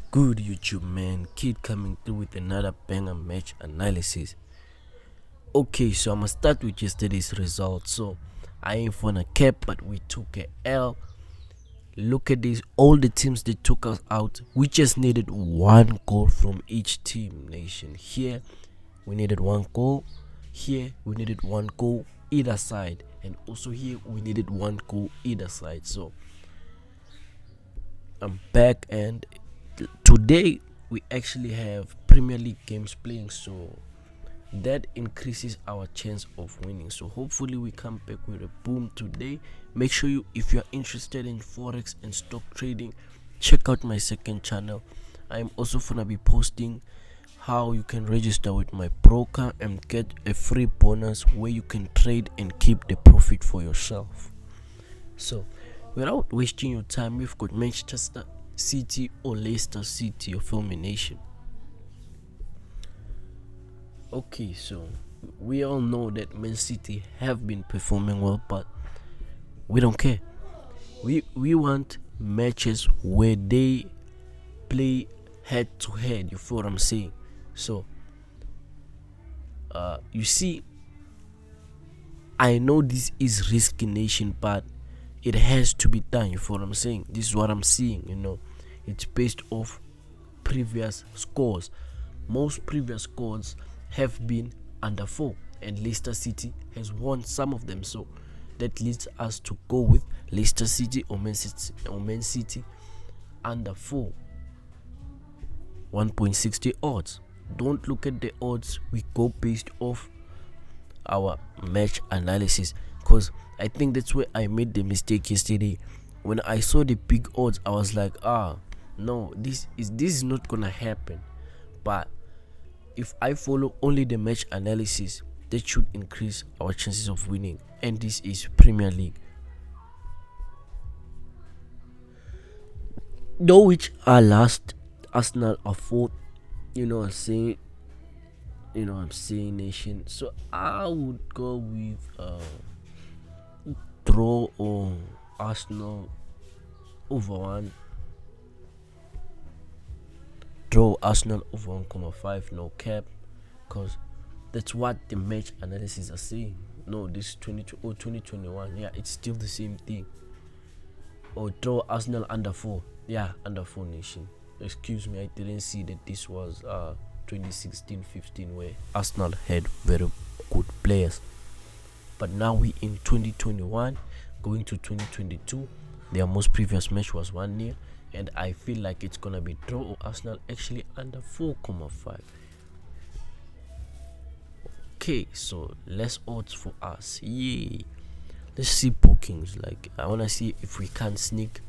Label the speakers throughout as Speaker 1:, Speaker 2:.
Speaker 1: Good YouTube man, Kid coming through with another banger match analysis. Okay, so I'ma start with yesterday's result. So I ain't gonna cap, but we took a L. Look at this, all the teams that took us out. We just needed one goal from each team. Nation here, we needed one goal. Here we needed one goal either side, and also here we needed one goal either side. So I'm back, and today we actually have Premier League games playing, so that increases our chance of winning. So hopefully we come back with a boom today. Make sure you, if you're interested in forex and stock trading, check out my second channel. I'm also gonna be posting how you can register with my broker and get a free bonus where you can trade and keep the profit for yourself. So without wasting your time, we've got Manchester City or Leicester City of Nation. Okay, so we all know that Man City have been performing well, but we don't care. We want matches where they play head to head. You feel what I'm saying? So you see, I know this is risky nation, but it has to be done. You feel what I'm saying? This is what I'm seeing. It's based off previous scores. Most previous scores have been under 4, and Leicester City has won some of them. So that leads us to go with Leicester City or Man City under 4. 1.60 odds. Don't look at the odds. We go based off our match analysis, because I think that's where I made the mistake yesterday. When I saw the big odds, I was like, no, this is not gonna happen. But if I follow only the match analysis, that should increase our chances of winning. And this is Premier League. Norwich are last, Arsenal are fourth. I'm saying, nation. So I would go with draw or Arsenal over 1. Draw Arsenal over 1.5, no cap, because that's what the match analysis are saying. No, this 2021, yeah, it's still the same thing. Or draw Arsenal under 4, yeah, under 4 nation. Excuse me, I didn't see that this was 2016-15 where Arsenal had very good players. But now we in 2021 going to 2022. Their most previous match was 1-0, and I feel like it's gonna be draw or Arsenal actually under 4.5. Okay, so less odds for us. Yay. Let's see bookings. Like, I wanna see if we can sneak.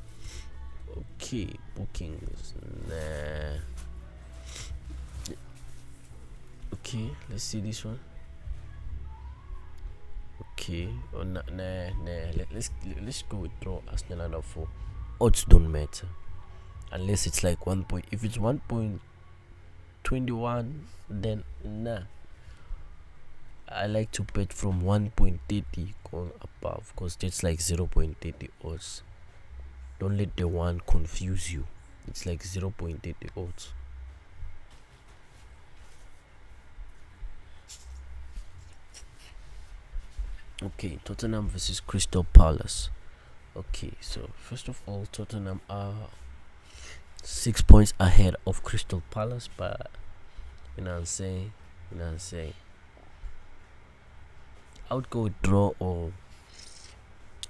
Speaker 1: Okay, bookings. Nah. Okay, let's see this one. Okay, let's go with draw Arsenal under 4. Odds don't matter unless it's like 1 point. If it's 1.21, then nah. I like to bet from 1.30 going above, because that's like 0.30 odds. Don't let the one confuse you. It's like 0.30 odds. Okay, Tottenham versus Crystal Palace. Okay, so first of all, Tottenham are 6 points ahead of Crystal Palace, but you know what I'm saying. I would go with draw, or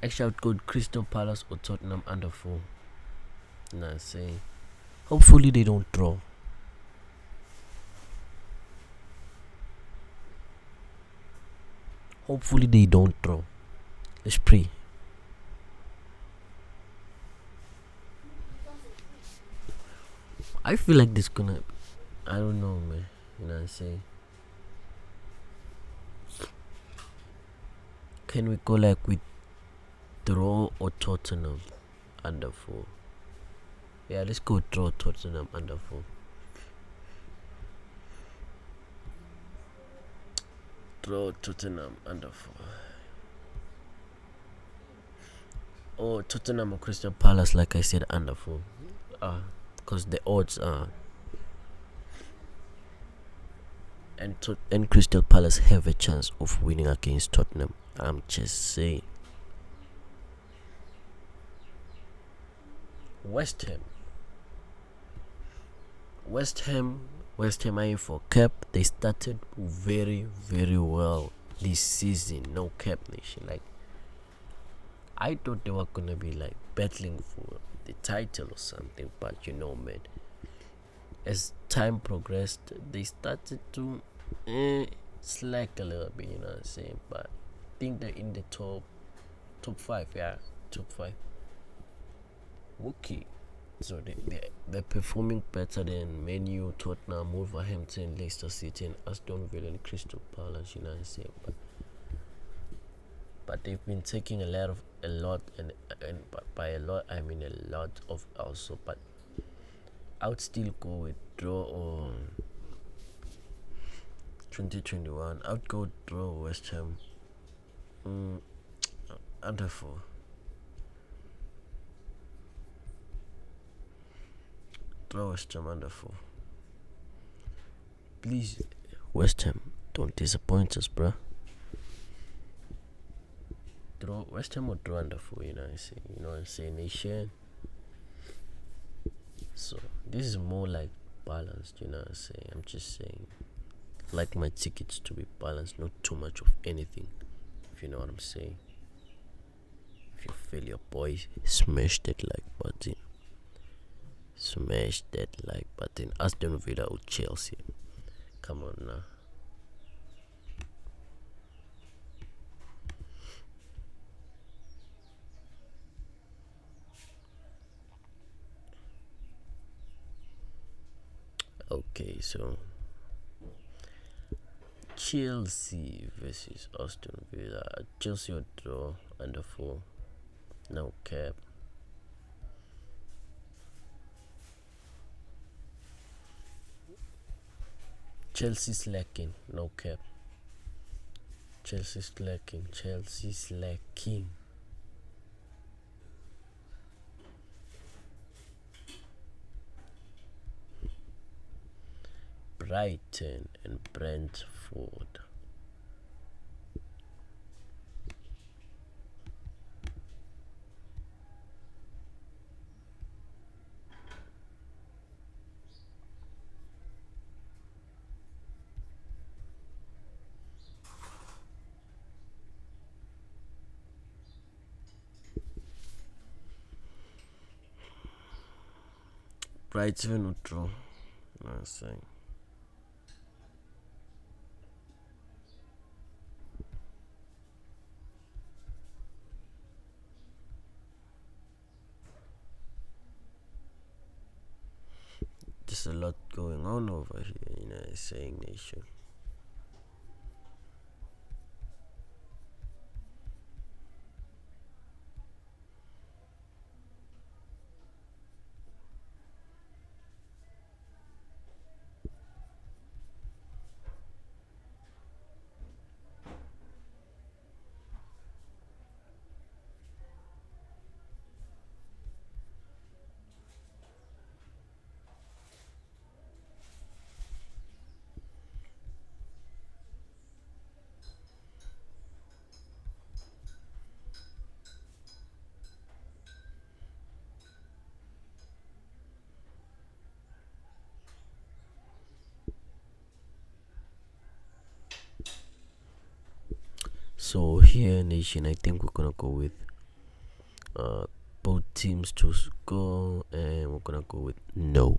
Speaker 1: actually I would go with Crystal Palace or Tottenham under 4. You know what I'm saying. Hopefully they don't draw. Hopefully they don't draw. Let's pray. I feel like this gonna, I don't know, man. You know what I'm saying. Can we go like with draw or Tottenham under 4? Yeah, let's go draw Tottenham under 4. Draw Tottenham under 4. Or Tottenham or Crystal Palace, like I said, under 4. because the odds are, and Crystal Palace have a chance of winning against Tottenham. I'm just saying. West Ham are in for cap. They started very, very well this season. No cap, nation. Like, I thought they were gonna be like battling for the title or something, but man, as time progressed, they started to slack a little bit. You know what I'm saying? But I think they're in the top five. Yeah, top five. Okay. So they're performing better than Man U, Tottenham, Wolverhampton, Leicester City, and Aston Villa and Crystal Palace. You know what I'm saying? But they've been taking a lot, and by a lot I mean a lot of also. But I would still go with draw on 2021. I would go draw West Ham under 4. Draw West Ham under 4. Please, West Ham, don't disappoint us, bruh. Draw West Ham or draw under 4. You know what I'm saying, nation. So this is more like balanced. You know what I'm saying. I'm just saying, like my tickets to be balanced, not too much of anything. If you know what I'm saying. If you feel your boy, smash that like button. Smash that like button. Aston Villa or Chelsea. Come on now. Okay, so Chelsea versus Aston Villa. Chelsea will draw under 4. No cap. Chelsea's lacking. No cap. Chelsea's lacking. Brighton and Brentford. Brighton will draw. I'm saying. There's a lot going on over here, you know, saying nation. So here, nation, I think we're gonna go with both teams to score, and we're gonna go with no.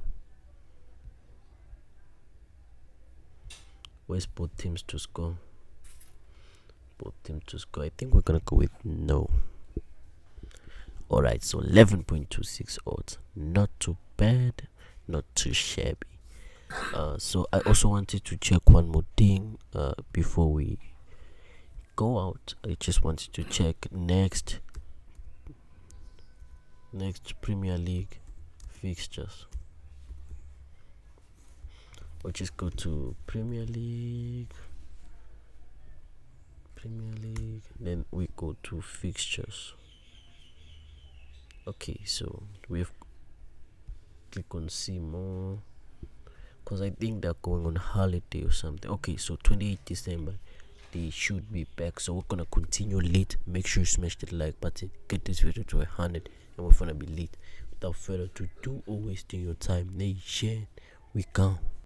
Speaker 1: Where's both teams to score? Both teams to score. I think we're gonna go with no. Alright, so 11.26 odds. Not too bad, not too shabby. So I also wanted to check one more thing before we go out. I just wanted to check next Premier League fixtures. We'll just go to Premier League, then we go to fixtures. Okay, so we've click on see more, because I think they're going on holiday or something. Okay, so 28th December they should be back, so we're gonna continue late. Make sure you smash the like button, get this video to 100, and we're gonna be late. Without further ado or wasting your time, nation, we come.